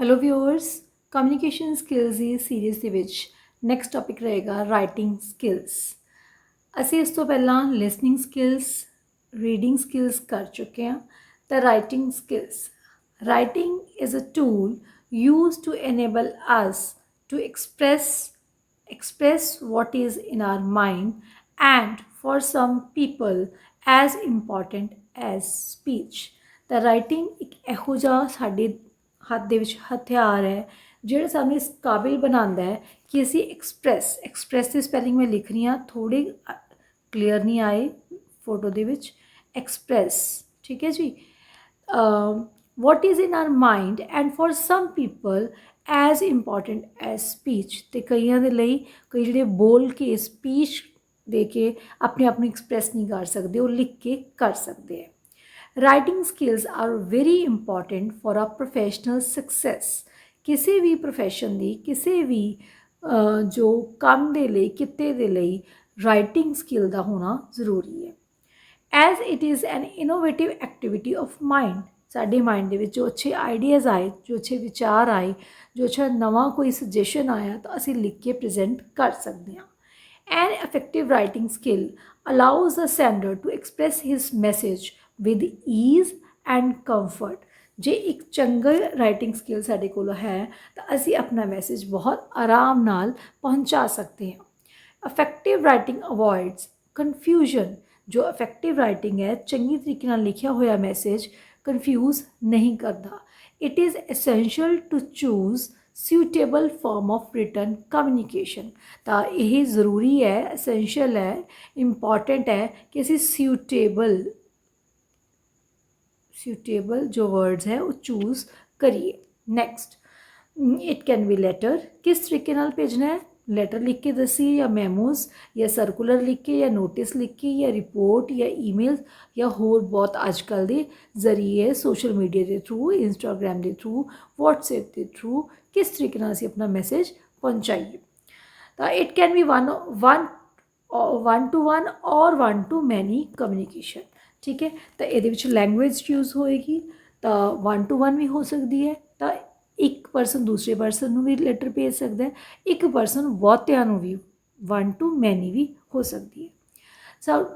Hello viewers communication skills ਦੀ series ਦੇ ਵਿੱਚ next topic ਰਹੇਗਾ ਰਾਈਟਿੰਗ ਸਕਿੱਲਸ। ਅਸੀਂ ਇਸ ਤੋਂ ਪਹਿਲਾਂ ਲਿਸਨਿੰਗ ਸਕਿੱਲਸ ਰੀਡਿੰਗ ਸਕਿੱਲਸ ਕਰ ਚੁੱਕੇ ਹਾਂ। ਤਾਂ writing is a tool used to enable us to express what is in our mind and for some people as important as speech। ਤਾਂ ਰਾਈਟਿੰਗ ਇੱਕ ਇਹੋ ਜਿਹਾ ਸਾਡੇ ਹੱਥ ਦੇ ਵਿੱਚ ਹਥਿਆਰ ਹੈ ਜਿਹੜਾ ਸਾਨੂੰ ਇਸ ਕਾਬਿਲ ਬਣਾਉਂਦਾ ਹੈ ਕਿ ਅਸੀਂ ਐਕਸਪ੍ਰੈਸ ਦੀ ਸਪੈਲਿੰਗ ਮੈਂ ਲਿਖ ਰਹੀ ਹਾਂ, ਥੋੜ੍ਹੇ ਕਲੀਅਰ ਨਹੀਂ ਆਏ ਫੋਟੋ ਦੇ ਵਿੱਚ। ਐਕਸਪ੍ਰੈਸ, ਠੀਕ ਹੈ ਜੀ। what is in our mind and for some people as important as speech। ਤੇ ਕਈਆਂ ਦੇ ਲਈ ਕਈ ਜਿਹੜੇ ਬੋਲ ਕੇ ਸਪੀਚ ਦੇ ਕੇ ਆਪਣੇ ਆਪ ਨੂੰ ਐਕਸਪ੍ਰੈਸ ਨਹੀਂ ਕਰ ਸਕਦੇ, ਉਹ ਲਿਖ ਕੇ ਕਰ ਸਕਦੇ ਹੈ। Writing skills are very important for a professional success. ਕਿਸੇ ਵੀ ਪ੍ਰੋਫੈਸ਼ਨ ਦੀ ਕਿਸੇ ਵੀ ਜੋ ਕੰਮ ਦੇ ਲਈ ਕਿੱਤੇ ਦੇ ਲਈ ਰਾਈਟਿੰਗ ਸਕਿੱਲ ਦਾ ਹੋਣਾ ਜ਼ਰੂਰੀ ਹੈ। As it is an innovative activity of mind. ਸਾਡੇ ਮਾਈਂਡ ਦੇ ਵਿੱਚ ਜੋ ਅੱਛੇ ਆਈਡੀਆਜ਼ ਆਏ, ਜੋ ਅੱਛੇ ਵਿਚਾਰ ਆਏ, ਜੋ ਅੱਛਾ ਨਵਾਂ ਕੋਈ ਸੁਜੈਸ਼ਨ ਆਇਆ ਤਾਂ ਅਸੀਂ ਲਿਖ ਕੇ ਪ੍ਰੈਜ਼ੈਂਟ ਕਰ ਸਕਦੇ ਹਾਂ। An effective writing skill allows the sender to express his message with ease and comfort। ਜੇ ਇੱਕ ਚੰਗਾ ਰਾਈਟਿੰਗ ਸਕਿੱਲ ਸਾਡੇ ਕੋਲ ਹੈ ਤਾਂ ਅਸੀਂ ਆਪਣਾ ਮੈਸੇਜ ਬਹੁਤ ਆਰਾਮ ਨਾਲ ਪਹੁੰਚਾ ਸਕਦੇ ਹਾਂ। Effective writing avoids confusion. ਜੋ ਇਫੈਕਟਿਵ ਰਾਈਟਿੰਗ ਹੈ, ਚੰਗੀ ਤਰੀਕੇ ਨਾਲ ਲਿਖਿਆ ਹੋਇਆ ਮੈਸੇਜ ਕਨਫਿਊਜ਼ ਨਹੀਂ ਕਰਦਾ। It is essential to choose suitable form of written communication। ਤਾਂ ਇਹ ਜ਼ਰੂਰੀ ਹੈ, ਐਸੈਂਸ਼ੀਅਲ ਹੈ, ਇੰਪੋਰਟੈਂਟ ਹੈ ਕਿ ਅਸੀਂ suitable ਜੋ words ਹੈ ਉਹ ਚੂਜ਼ ਕਰੀਏ। Next, it can be letter. ਕਿਸ ਤਰੀਕੇ ਨਾਲ ਭੇਜਣਾ ਹੈ? ਲੈਟਰ ਲਿਖ ਕੇ ਦੱਸੀਏ ਜਾਂ ਮੈਮੋਜ਼ ਜਾਂ ਸਰਕੂਲਰ ਲਿਖ ਕੇ ਜਾਂ ਨੋਟਿਸ ਲਿਖ ਕੇ ਜਾਂ ਰਿਪੋਰਟ ਜਾਂ ਈਮੇਲ ਜਾਂ ਹੋਰ ਬਹੁਤ ਅੱਜ ਕੱਲ੍ਹ ਦੇ ਜ਼ਰੀਏ ਸੋਸ਼ਲ ਮੀਡੀਆ ਦੇ ਥਰੂ, ਇੰਸਟਾਗ੍ਰਾਮ ਦੇ ਥਰੂ, ਵਟਸਐਪ ਦੇ ਥਰੂ ਕਿਸ ਤਰੀਕੇ ਨਾਲ ਅਸੀਂ ਆਪਣਾ ਮੈਸੇਜ ਪਹੁੰਚਾਈਏ। ਤਾਂ it can be one two one ਔਰ ਵਨ ਟੂ ਮੈਨੀ ਕਮਿਊਨੀਕੇਸ਼ਨ। ਠੀਕ ਹੈ, ਤਾਂ ਇਹਦੇ ਵਿੱਚ ਲੈਂਗੁਏਜ ਯੂਜ਼ ਹੋਏਗੀ ਤਾਂ 1 to 1 ਵੀ ਹੋ ਸਕਦੀ ਹੈ। ਤਾਂ ਇੱਕ ਪਰਸਨ ਦੂਸਰੇ ਪਰਸਨ ਨੂੰ ਵੀ ਲੈਟਰ ਭੇਜ ਸਕਦਾ ਹੈ, ਇੱਕ ਪਰਸਨ ਬਹੁਤਿਆਂ ਨੂੰ ਵੀ 1 to many ਵੀ ਹੋ ਸਕਦੀ ਹੈ।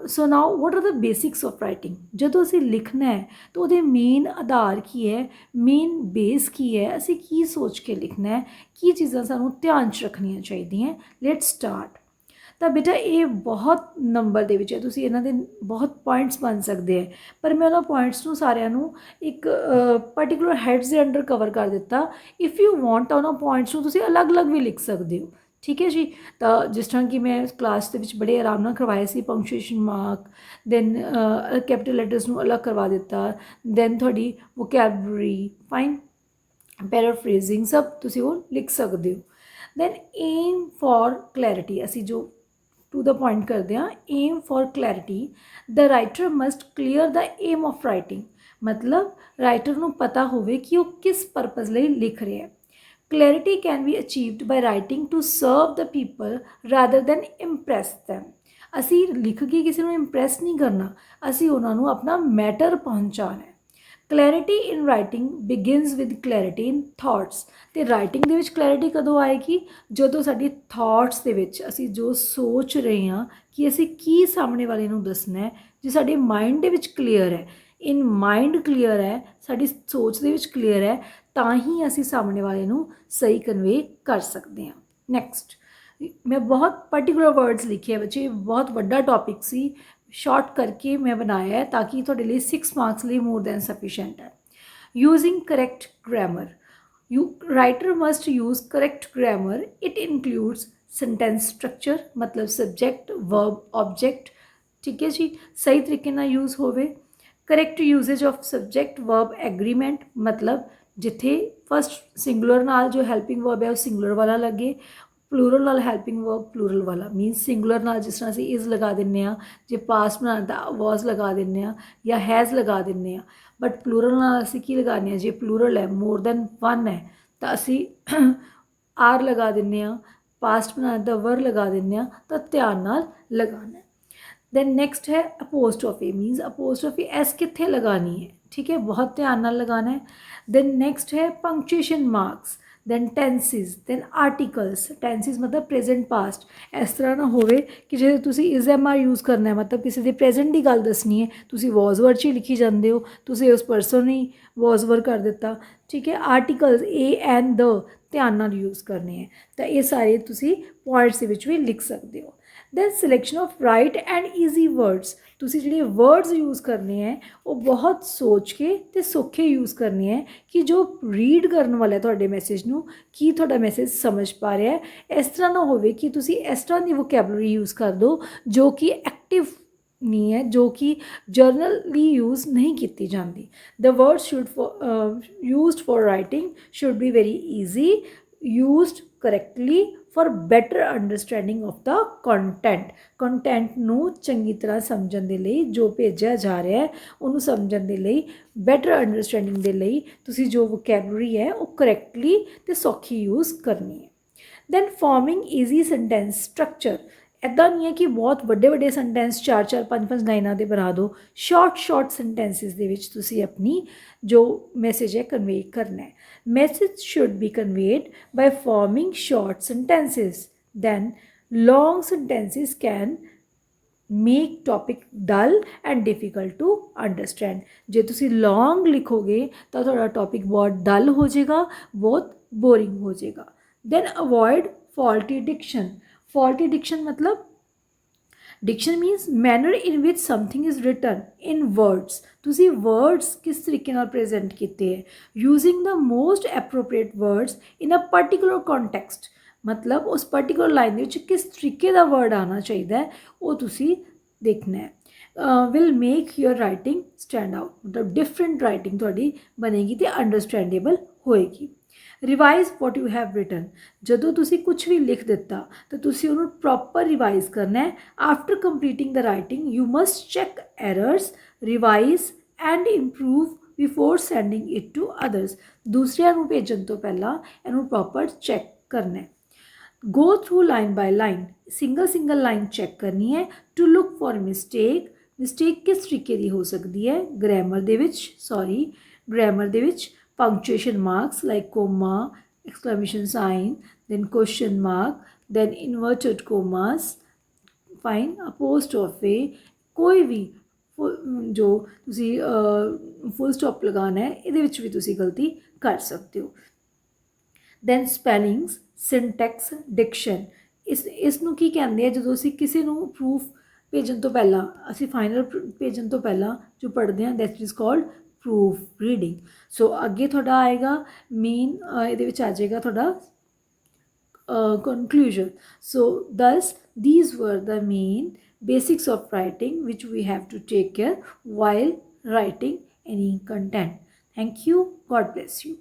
So now what are the basics of writing. ਜਦੋਂ ਅਸੀਂ ਲਿਖਣਾ ਹੈ ਤਾਂ ਉਹਦੇ ਮੇਨ ਆਧਾਰ ਕੀ ਹੈ, ਮੇਨ ਬੇਸ ਕੀ ਹੈ, ਅਸੀਂ ਕੀ ਸੋਚ ਕੇ ਲਿਖਣਾ ਹੈ, ਕੀ ਚੀਜ਼ਾਂ ਸਾਨੂੰ ਧਿਆਨ 'ਚ ਰੱਖਣੀਆਂ ਚਾਹੀਦੀਆਂ। Let's start. ਤਾਂ ਬੇਟਾ ਇਹ ਬਹੁਤ ਨੰਬਰ ਦੇ ਵਿੱਚ ਹੈ, ਤੁਸੀਂ ਇਹਨਾਂ ਦੇ ਬਹੁਤ ਪੁਆਇੰਟਸ ਬਣ ਸਕਦੇ ਹੈ, ਪਰ ਮੈਂ ਉਹਨਾਂ ਪੁਆਇੰਟਸ ਨੂੰ ਸਾਰਿਆਂ ਨੂੰ ਇੱਕ ਪਰਟੀਕੂਲਰ ਹੈਡਸ ਦੇ ਅੰਡਰ ਕਵਰ ਕਰ ਦਿੱਤਾ। ਇਫ ਯੂ ਵਾਂਟ ਤਾਂ ਉਹਨਾਂ ਪੁਆਇੰਟਸ ਨੂੰ ਤੁਸੀਂ ਅਲੱਗ-ਅਲੱਗ ਵੀ ਲਿਖ ਸਕਦੇ ਹੋ। ਠੀਕ ਹੈ ਜੀ। ਤਾਂ ਜਿਸ ਤਰ੍ਹਾਂ ਕਿ ਮੈਂ ਕਲਾਸ ਦੇ ਵਿੱਚ ਬੜੇ ਆਰਾਮ ਨਾਲ ਕਰਵਾਏ ਸੀ, punctuation mark, then capital letters ਨੂੰ ਅਲੱਗ ਕਰਵਾ ਦਿੱਤਾ, ਦੈਨ ਤੁਹਾਡੀ ਵੋਕੈਬਲਰੀ, ਫਾਈਨ, ਪੈਰਾਫਰੇਜ਼ਿੰਗ ਸਭ ਤੁਸੀਂ ਉਹ ਲਿਖ ਸਕਦੇ ਹੋ। ਦੈਨ ਏਮ ਫॉर ਕਲੈਰਿਟੀ, ਅਸੀਂ ਜੋ ਟੂ ਦਾ ਪੁਆਇੰਟ ਕਰਦੇ ਹਾਂ, aim for clarity. The writer must clear the aim of writing. ਮਤਲਬ ਰਾਈਟਰ ਨੂੰ ਪਤਾ ਹੋਵੇ ਕਿ ਉਹ ਕਿਸ ਪਰਪਸ ਲਈ ਲਿਖ ਰਿਹਾ ਹੈ। Clarity can be achieved by writing to serve the people rather than impress them। ਅਸੀਂ ਲਿਖ ਕੇ ਕਿਸੇ ਨੂੰ ਇੰਪ੍ਰੈਸ ਨਹੀਂ ਕਰਨਾ, ਅਸੀਂ ਉਹਨਾਂ ਨੂੰ ਆਪਣਾ ਮੈਟਰ ਪਹੁੰਚਾਉਣਾ ਹੈ। Clarity in writing begins with clarity in thoughts. ਅਤੇ ਰਾਈਟਿੰਗ ਦੇ ਵਿੱਚ ਕਲੈਰਿਟੀ ਕਦੋਂ ਆਏਗੀ? ਜਦੋਂ ਸਾਡੀ ਥਾਟਸ ਦੇ ਵਿੱਚ ਅਸੀਂ ਜੋ ਸੋਚ ਰਹੇ ਹਾਂ ਕਿ ਅਸੀਂ ਕੀ ਸਾਹਮਣੇ ਵਾਲੇ ਨੂੰ ਦੱਸਣਾ ਹੈ, ਜੇ ਸਾਡੇ ਮਾਈਂਡ ਦੇ ਵਿੱਚ ਕਲੀਅਰ ਹੈ, ਇਨ ਮਾਈਂਡ ਕਲੀਅਰ ਹੈ, ਸਾਡੀ ਸੋਚ ਦੇ ਵਿੱਚ ਕਲੀਅਰ ਹੈ, ਤਾਂ ਹੀ ਅਸੀਂ ਸਾਹਮਣੇ ਵਾਲੇ ਨੂੰ ਸਹੀ ਕਨਵੇ ਕਰ ਸਕਦੇ ਹਾਂ। ਨੈਕਸਟ, ਮੈਂ ਬਹੁਤ ਪਰਟੀਕੂਲਰ ਵਰਡਸ ਲਿਖੇ ਬੱਚੇ, ਬਹੁਤ ਵੱਡਾ ਟੌਪਿਕ ਸੀ, ਸ਼ਾਰਟ ਕਰਕੇ ਮੈਂ ਬਣਾਇਆ ਹੈ ਤਾਂ ਕਿ ਤੁਹਾਡੇ ਲਈ 6 ਮਾਰਕਸ ਲਈ ਮੋਰ ਦੈਨ ਸਫੀਸ਼ੈਂਟ ਹੈ। Using correct grammar. Writer must use correct grammar. It includes sentence structure, ਮਤਲਬ ਸਬਜੈਕਟ, ਵਰਬ, ਆਬਜੈਕਟ। ਠੀਕ ਹੈ ਜੀ, ਸਹੀ ਤਰੀਕੇ ਨਾਲ ਯੂਜ਼ ਹੋਵੇ। Correct usage of subject, verb, agreement, ਮਤਲਬ ਜਿੱਥੇ ਫਸਟ ਸਿੰਗੂਲਰ ਨਾਲ ਜੋ ਹੈਲਪਿੰਗ ਵਰਬ ਹੈ ਉਹ ਸਿੰਗੂਲਰ ਵਾਲਾ ਲੱਗੇ, ਪਲੂਰਲ ਨਾਲ ਹੈਲਪਿੰਗ ਵਰਬ ਪਲੂਰਲ ਵਾਲਾ। ਮੀਨਸ ਸਿੰਗੂਲਰ ਨਾਲ ਜਿਸ ਤਰ੍ਹਾਂ ਅਸੀਂ ਇਜ਼ ਲਗਾ ਦਿੰਦੇ ਹਾਂ, ਜੇ ਪਾਸਟ ਬਣਾਉਣਾ ਤਾਂ ਵਾਜ਼ ਲਗਾ ਦਿੰਦੇ ਹਾਂ ਜਾਂ ਹੈਜ਼ ਲਗਾ ਦਿੰਦੇ ਹਾਂ। ਬਟ ਪਲੂਰਲ ਨਾਲ ਅਸੀਂ ਕੀ ਲਗਾਉਂਦੇ ਹਾਂ? ਜੇ ਪਲੂਰਲ ਹੈ, ਮੋਰ ਦੈਨ 1 ਹੈ, ਤਾਂ ਅਸੀਂ ਆਰ ਲਗਾ ਦਿੰਦੇ ਹਾਂ। ਪਾਸਟ ਬਣਾਉਣਾ ਤਾਂ ਵਰ ਲਗਾ ਦਿੰਦੇ ਹਾਂ। ਤਾਂ ਧਿਆਨ ਨਾਲ ਲਗਾਉਣਾ। ਦੈਨ ਨੈਕਸਟ ਹੈ ਅਪੋਸਟ੍ਰੋਫੀ। ਮੀਨਸ ਅਪੋਸਟ੍ਰੋਫੀ ਐਸ ਕਿੱਥੇ ਲਗਾਉਣੀ ਹੈ? ठीक है, बहुत ध्यान नाल लगाना है। देन नेक्स्ट है punctuation marks, then tenses, then articles. Tenses मतलब प्रेजेंट पास्ट। इस तरह ना होवे कि जे तुसी इज एम आर यूज़ करना है, मतलब किसी के प्रेजेंट की गल दसनी है, तुसी वॉज वर्ड च ही लिखी जाते हो, तुसी उस परसन ही वॉज वर्ड कर दिता। ठीक है, आर्टिकल्स ए एंड द ध्यान नाल यूज़ करने हैं, तो ये सारे तुसी पॉइंट्स दे विच भी लिख सकते हो। Then selection of right and easy words, तुसी जिहड़े वर्ड्स यूज़ करने हैं वो बहुत सोच के ते सौखे यूज़ करने हैं कि जो रीड करने वाला है तुहाडे मैसेज नूं की तुहाडा मैसेज समझ पा रहा है। इस तरह ना होवे कि तुसी इस तरह की वोकैबलरी यूज़ कर दो जो कि एक्टिव नहीं है, जो कि जर्नली यूज़ नहीं की जाती। The words should used for writing should be very easy, used correctly for better understanding of the content. Content नूं चंगी तरह समझण दे लई, जो भेजा जा रहा है उन्होंने समझण दे लई, बैटर अंडरस्टैंडिंग दे लई तुसी जो वोकैबलरी है वो करैक्टली ते सौखी यूज़ करनी है। Then forming easy sentence structure, ਇੱਦਾਂ नहीं है कि बहुत ਵੱਡੇ ਵੱਡੇ सेंटेंस 4-4 5-5 ਲਾਈਨਾਂ ਦੇ ਬਣਾ ਦਿਓ। ਸ਼ਾਰਟ ਸੈਂਟੈਂਸਿਸ ਦੇ ਵਿੱਚ ਤੁਸੀਂ ਆਪਣੀ ਜੋ ਮੈਸੇਜ ਹੈ ਕਨਵੇ ਕਰਨਾ ਹੈ। Message should be conveyed by forming short sentences. Then long sentences can make topic dull and difficult to understand. ਜੇ ਤੁਸੀਂ ਲੌਂਗ ਲਿਖੋਗੇ ਤਾਂ ਤੁਹਾਡਾ ਟੌਪਿਕ ਬਹੁਤ ਡਲ ਹੋ ਜਾਏਗਾ, ਬਹੁਤ ਬੋਰਿੰਗ ਹੋ ਜਾਏਗਾ। Then avoid faulty diction. Faulty diction मतलब diction means manner in which something is written in words. तुसी वर्ड्स किस तरीके नाल प्रेजेंट किए हैं, using the most appropriate words in a particular context. मतलब उस पर्टिकुलर लाइन के किस तरीके का वर्ड आना चाहिए वो तुसी देखना है। Will make your writing stand out, मतलब डिफरेंट राइटिंग थोड़ी बनेगी तो अंडरस्टैंडेबल होएगी। Revise what you have written, जदों तुसी कुछ भी लिख दिता तो तुसी उन्होंने प्रॉपर रिवाइज करना है। After completing the writing you must check errors, revise and improve before sending it to others. दूसरिਆਂ ਨੂੰ भेजन तो पहला इन्हों प्रॉपर चैक करना है। Go through line by line, single line check करनी है to look for mistake. Mistake किस तरीके की हो सकती है, ग्रैमर दे विच, ग्रैमर दे विच, punctuation marks like comma, exclamation sign, then question mark, then inverted commas, fine, apostrophe, कोई भी जो तुसी फुल स्टॉप लगाना है ये भी तुसी गलती कर सकते हो। दैन स्पैलिंग्स, सिंटैक्स, डिक्शन, इसनों की कहते हैं जो असी किसी प्रूफ भेजन तो पहला, असी फाइनल भेजन तो पहला जो पढ़ते हैं that is called proofreading. So अगे थोड़ा आएगा मेन ये आ जाएगा थोड़ा conclusion. So thus these were the main basics of writing which we have to take care while writing any content. Thank you. God bless you.